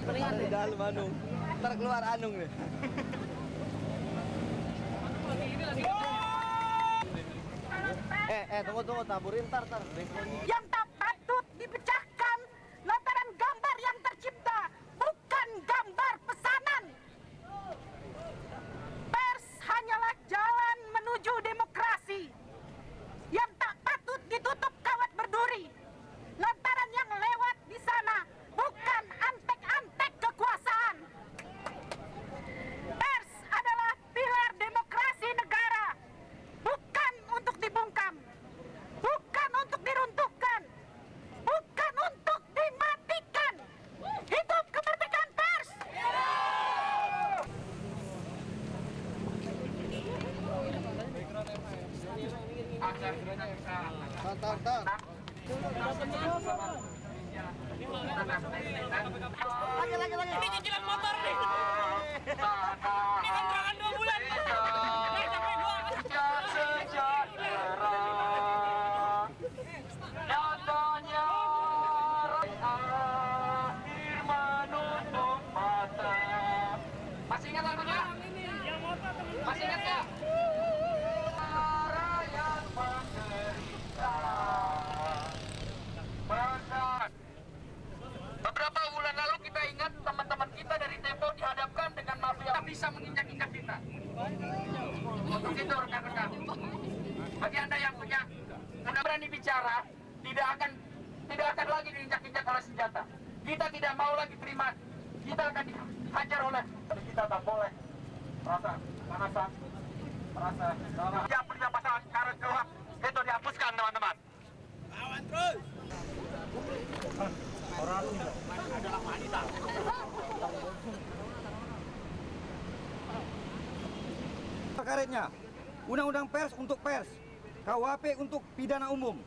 Mendingan di dalam Anung. Ntar keluar Anung nih. Tunggu, taburin ntar. Yang tak patut dipecahkan lantaran gambar yang tercipta bukan gambar pesanan. Pers hanyalah jalan menuju demokrasi yang tak patut ditutup kawat berduri lantaran yang lewat di sana bukan antek-antek kekuasaan. Pers adalah pilar demokrasi negara, bukan untuk dibungkam, bukan untuk diruntuhkan, bukan untuk dimatikan. Hidup kemerdekaan pers! Lagi. Ini cicilan motor nih. Ini kontrakan 2 bulan. Masih ingat lagunya? Masih ingat nggak? Beberapa bulan lalu kita ingat teman-teman kita dari Tempo dihadapkan dengan mafia bisa menginjak-injak kita. Untuk itu rekan-rekan, bagi anda yang punya berani bicara, tidak akan lagi diinjak-injak oleh senjata. Kita tidak mau lagi terima, kita akan dihajar oleh. Kita tak boleh merasa panasan, merasa yang punya pasangan karet gelap itu dihapuskan, teman-teman. Lawan terus. Orang adalah wanita. Karetnya, Undang-Undang Pers untuk pers, KUHP untuk pidana umum.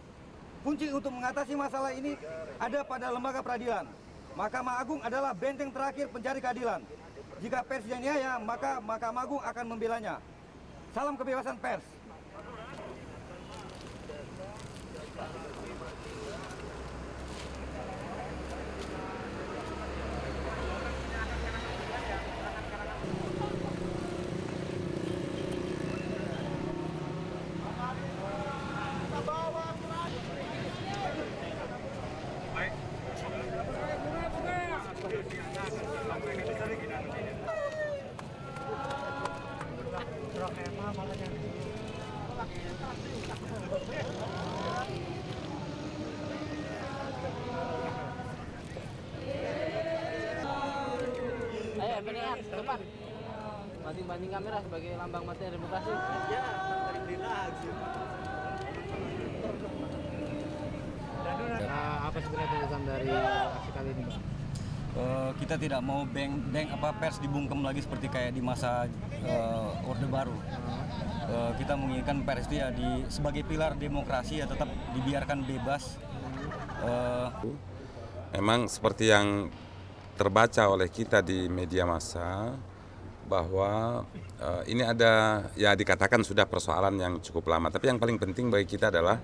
Kunci untuk mengatasi masalah ini ada pada lembaga peradilan. Mahkamah Agung adalah benteng terakhir pencari keadilan. Jika pers dianiaya, maka Mahkamah Agung akan membelanya. Salam kebebasan pers. Ayo mendingan depan. Banting-banting kamera sebagai lambang mati demokrasi. Ya, beli lagi. Apa sebenarnya tuntutan dari aksi kali ini, Bang? Kita tidak mau pers dibungkem lagi seperti kayak di masa Orde Baru. Kita menginginkan pers itu ya sebagai pilar demokrasi ya tetap dibiarkan bebas. Memang seperti yang terbaca oleh kita di media massa bahwa ini ada ya dikatakan sudah persoalan yang cukup lama, tapi yang paling penting bagi kita adalah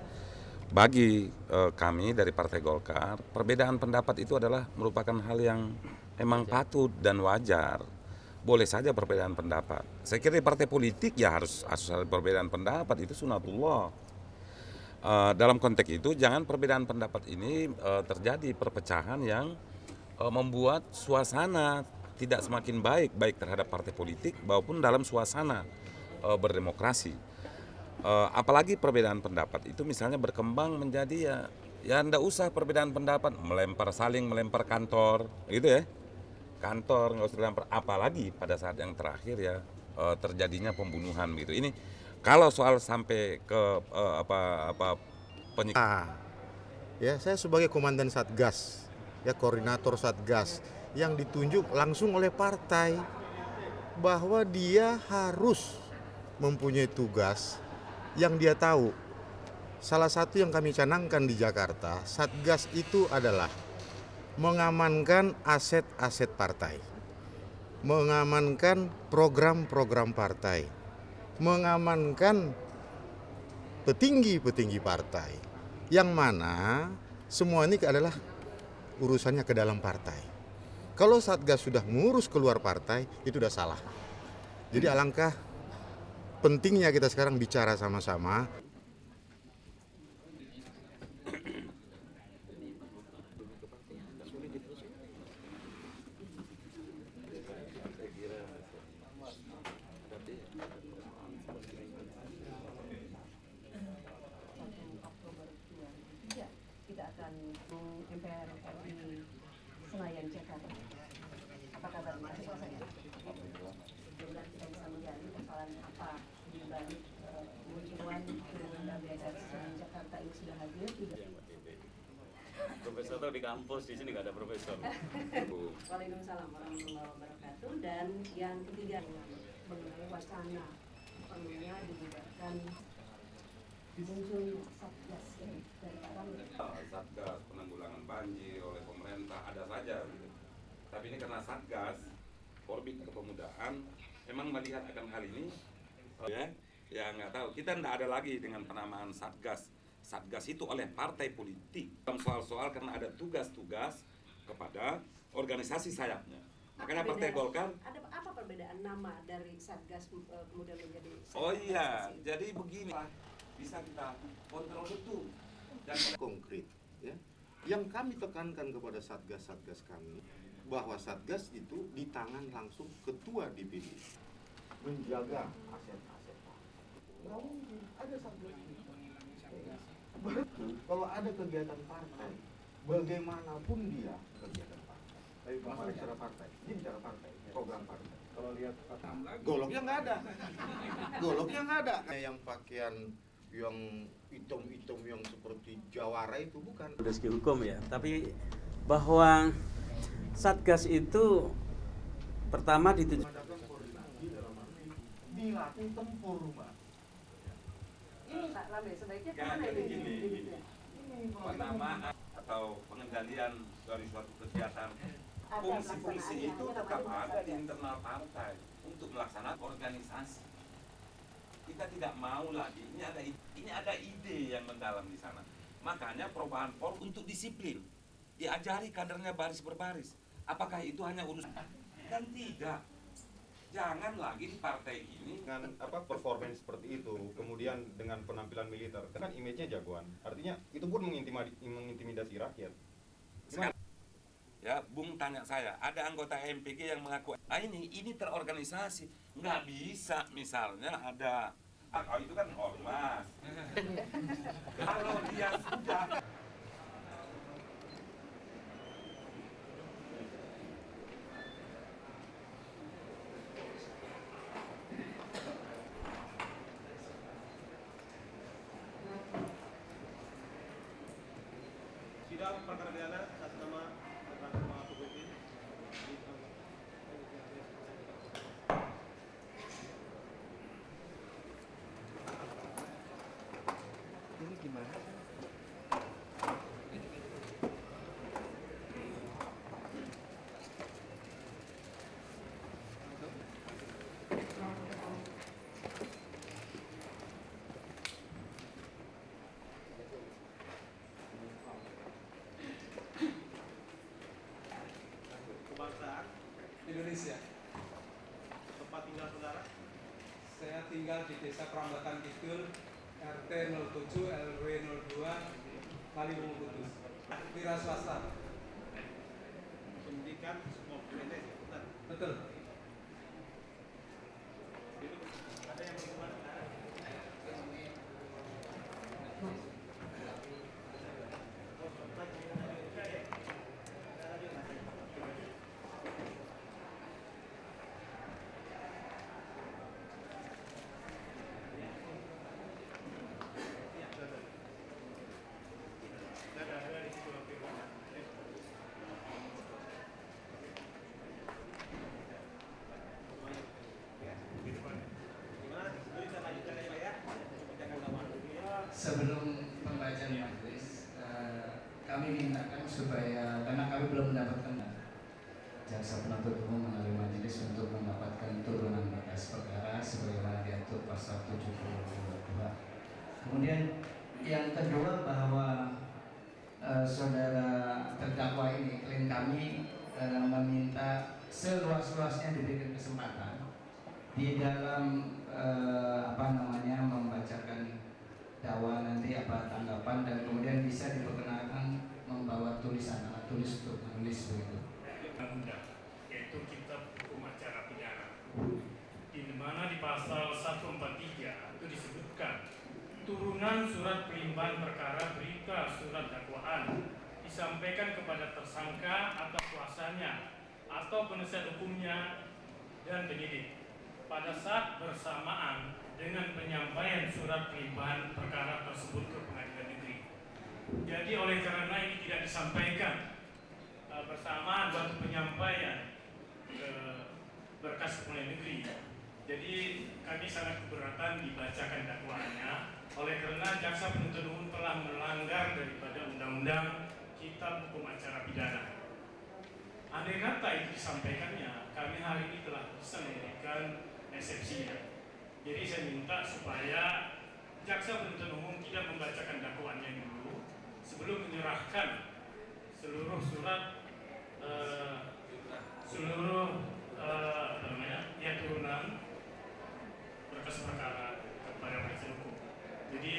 bagi kami dari Partai Golkar, perbedaan pendapat itu adalah merupakan hal yang memang patut dan wajar. Boleh saja perbedaan pendapat. Saya kira di partai politik ya harus ada perbedaan pendapat, itu sunatullah. Dalam konteks itu jangan perbedaan pendapat ini terjadi perpecahan yang membuat suasana tidak semakin baik terhadap partai politik maupun dalam suasana berdemokrasi. Apalagi perbedaan pendapat itu misalnya berkembang menjadi ya ndak usah perbedaan pendapat saling melempar kantor gitu ya, kantor nggak usah dilempar, apalagi pada saat yang terakhir ya terjadinya pembunuhan gitu. Ini kalau soal sampai ke ya saya sebagai komandan Satgas, ya koordinator Satgas yang ditunjuk langsung oleh partai bahwa dia harus mempunyai tugas yang dia tahu. Salah satu yang kami canangkan di Jakarta, Satgas itu adalah mengamankan aset-aset partai, mengamankan program-program partai, mengamankan petinggi-petinggi partai, Yang mana semua ini adalah urusannya ke dalam partai. Kalau Satgas sudah ngurus keluar partai, itu udah salah. Jadi alangkah pentingnya kita sekarang bicara sama-sama. Kita akan MPR RI Senayan Jakarta. Apa kabar Mas? Kita bisa menggali persoalan apa di balik munculan Dewan Beredar Senayan Jakarta ini sudah hadir tidak? Profesor tuh di kampus, di sini nggak ada profesor. Waalaikumsalam warahmatullahi wabarakatuh. Dan yang ketiga mengenai wacana perlunya dibubarkan muncul Satgas dari Pak Ramli. Satgas penanggulangan banjir oleh pemerintah ada saja gitu. Tapi ini karena Satgas Forbit Kepemudaan memang melihat akan hal ini ya nggak tahu, kita nggak ada lagi dengan penamaan Satgas itu oleh partai politik dalam soal-soal karena ada tugas-tugas kepada organisasi sayapnya. Makanya Partai Golkar ada apa perbedaan nama dari Satgas kemudian menjadi Satgas? oh iya, jadi begini bisa kita kontrol betul dan Konkret, ya. Yang kami tekankan kepada Satgas kami bahwa Satgas itu di tangan langsung ketua DPD menjaga aset-aset. Nggak mungkin ada Satgas ini. Kalau ada kegiatan partai, bagaimanapun dia kegiatan partai. Tapi masalah bicara partai, ini bicara partai, program partai. Kalau lihat goloknya nggak ada, goloknya nggak ada. Yang pakaian yang hitam-hitam yang seperti jawara itu bukan. Dari segi hukum ya, tapi bahwa Satgas itu pertama dituju. Dilatih tempur, Mbak. Ini Pak Ramli sebaiknya ya, kemana jadi ini? gini, penamaan atau pengendalian dari suatu kegiatan fungsi-fungsi itu tetap ada di internal partai untuk melaksanakan organisasi. Kita tidak mau lagi, ini ada ide yang mendalam di sana. Makanya perubahan untuk disiplin, diajari kadernya baris berbaris. Apakah itu hanya urusan? Dan tidak. Jangan lagi di partai ini dengan performance seperti itu, kemudian dengan penampilan militer, kan image-nya jagoan. Artinya itu pun mengintimidasi rakyat. Gimana? ya, Bung tanya saya, ada anggota MPG yang mengaku, ini terorganisasi, nggak bisa misalnya ada, itu kan ormas. Kalau dia sudah Sidang perkara pidana atas nama terdakwa Publik Ini gimana? kebangsaan Indonesia. tempat tinggal saudara. Saya tinggal di Desa Perambatan Kidul, RT 07 RW 02, Kaliwungu Kudus. Wira swasta. Pendidikan semua PNS ya, benar. Betul. Ada yang bagaimana saudara? Sebelum pembacaan majelis, kami mintakan supaya karena kami belum mendapatkan jaksa penuntut umum melalui majelis untuk mendapatkan turunan berkas perkara sebagaimana diatur pasal 72. Kemudian Yang kedua bahwa saudara terdakwa ini, klien kami meminta seluas-luasnya diberikan kesempatan di dalam membacakan dakwaan nanti apa tanggapan, dan kemudian bisa diperkenalkan membawa tulisan alat tulis untuk menulis begitu. Yaitu Kitab Hukum Acara Pidana, di mana di pasal 143 itu disebutkan turunan surat pelimpahan perkara berita surat dakwaan disampaikan kepada tersangka atau kuasanya atau penasihat hukumnya dan penyidik pada saat bersamaan dengan penyampaian surat pelimpahan perkara tersebut ke pengadilan negeri. Jadi oleh karena ini tidak disampaikan bersamaan waktu penyampaian berkas pengadilan negeri, jadi kami sangat keberatan dibacakan dakwaannya. Oleh karena jaksa penuntut umum telah melanggar daripada undang-undang Kitab Hukum Acara Pidana. Andai kata itu disampaikannya, kami hari ini telah bisa memberikan eksepsinya. Jadi saya minta supaya jaksa penuntut umum tidak membacakan dakwaannya dulu sebelum menyerahkan seluruh surat turunan berkas perkara kepada penasihat hukum. Jadi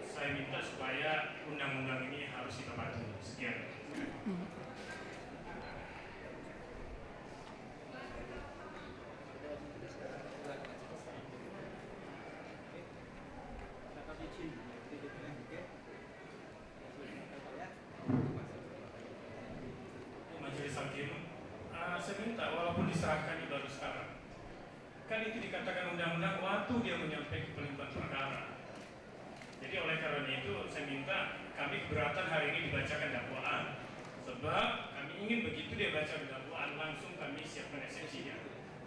saya minta supaya undang-undang ini harus kita patuhi. Sekian. Majelis Hakim, saya minta walaupun diserahkan di baru sekarang, kan itu dikatakan undang-undang waktu dia menyampaikan pelimpahan perkara. Jadi oleh karena itu saya minta kami keberatan hari ini dibacakan dakwaan, sebab kami ingin begitu dia baca dakwaan langsung kami siapkan eksepsinya.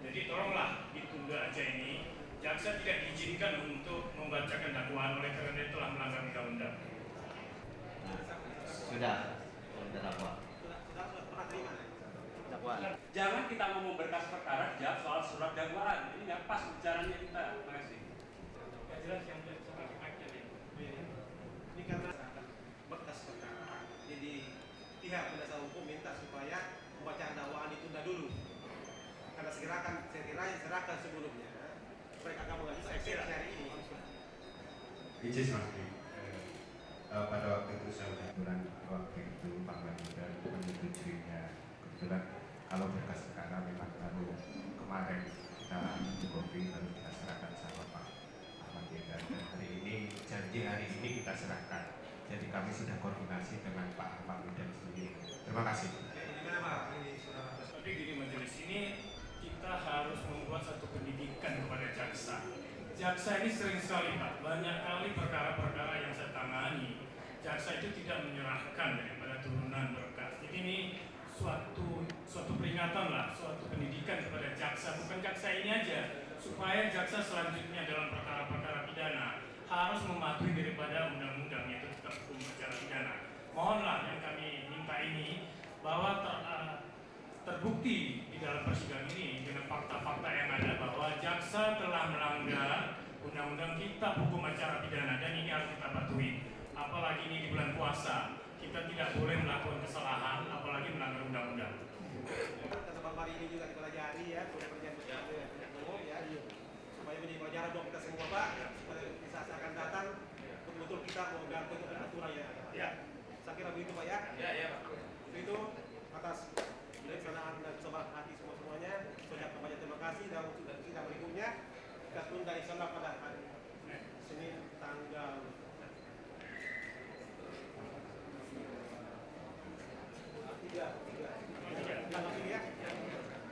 Jadi tolonglah ditunda aja ini. Jaksa tidak diizinkan untuk membacakan dakwaan oleh karena itu telah melanggar undang-undang. Sudah terdakwa. Jangan kita ngomong berkas perkara, jawab soal surat dakwaan. Ini nggak pas bicaranya kita. Terima kasih. Nggak jelas yang ini karena berkas perkara. Jadi pihak penasihat hukum minta supaya pembacaan dakwaan ditunda dulu. Karena saya kira yang serahkan sebelumnya mereka akan mengajukan eksepsi hari ini. Which is pada waktu itu saya kebetulan waktu itu Pak Manjudan menyetujuinya. Kebetulan kalau berkas perkara memang baru kemarin kita kopi lalu kita serahkan sama Pak Ahmad Yedan, dan hari ini janji hari ini kita serahkan. Jadi kami sudah koordinasi dengan Pak Ahmad Yedan sendiri. Terima kasih. Tapi gini, majelis ini kita harus membuat satu pendidikan kepada jaksa. Jaksa ini sering sekali Pak, banyak kali perkara-perkara yang saya tangani, jaksa itu tidak menyerahkan daripada turunan berkas. Jadi ini suatu peringatan lah, suatu pendidikan kepada jaksa, bukan jaksa ini aja, supaya jaksa selanjutnya dalam perkara-perkara pidana harus mematuhi daripada undang-undang yaitu Kitab Hukum Acara Pidana. Mohonlah yang kami minta ini bahwa terbukti di dalam persidangan ini dengan fakta-fakta yang ada bahwa jaksa telah melanggar undang-undang Kitab Hukum Acara Pidana, dan ini harus kita patuhi. Apalagi ini di bulan puasa, kita tidak boleh melakukan kesalahan, apalagi melanggar undang-undang. Kesempatan hari ini juga dipelajari ya, sudah perjanjian umum ya, supaya menjadi pelajaran buat kita semua Pak, supaya di saat akan datang betul-betul kita mengganti aturan ya. Saya kira begitu Pak ya. Ya Pak. Itu atas pelaksanaan dan kesabaran hati semuanya. Saya banyak terima kasih, dan untuk sidang berikutnya kita tunda insyaallah pada hari Senin tanggal 3 ya.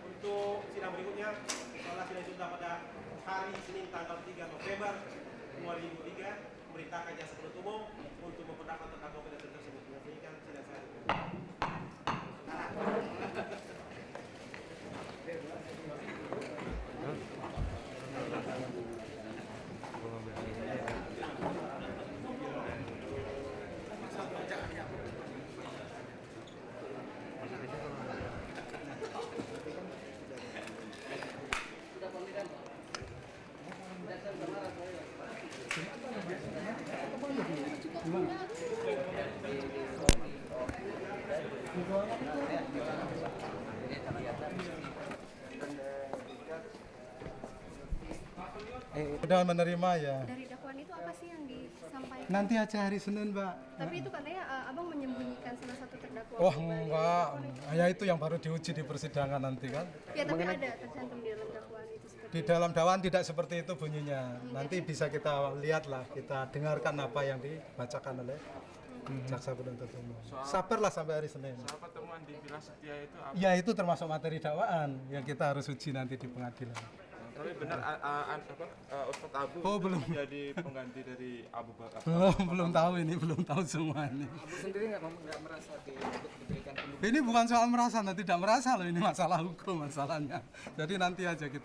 Untuk sidang berikutnya insyaallah sidang ditunda pada hari Senin tanggal 3 November 2003, memerintahkan jaksa penuntut umum untuk memperdakwaan terdakwa pada tersebut. Demikian sidang saya. Sudah Udah menerima ya. Dari dakwaan itu apa sih yang disampaikan? Nanti aja hari Senin, Mbak. Tapi itu katanya abang menyembunyikan salah satu terdakwa. Oh enggak, ya itu yang baru diuji di persidangan nanti kan. Ya tapi ada tercantum di dalam dakwaan itu seperti Di dalam dakwaan tidak seperti itu bunyinya. Nanti bisa kita lihatlah, kita dengarkan apa yang dibacakan oleh jaksa penuntut umum. Sabarlah sampai hari Senin. Soal pertemuan di Villa Setia itu apa? Ya itu termasuk materi dakwaan yang kita harus uji nanti di pengadilan. Tapi benar Ustadz Abu belum jadi pengganti dari Abu Bakar. Belum tahu ini, belum tahu semua ini. Abu sendiri nggak merasa diberikan Ini bukan soal merasa, tidak merasa loh, ini masalah hukum masalahnya. Jadi nanti aja kita.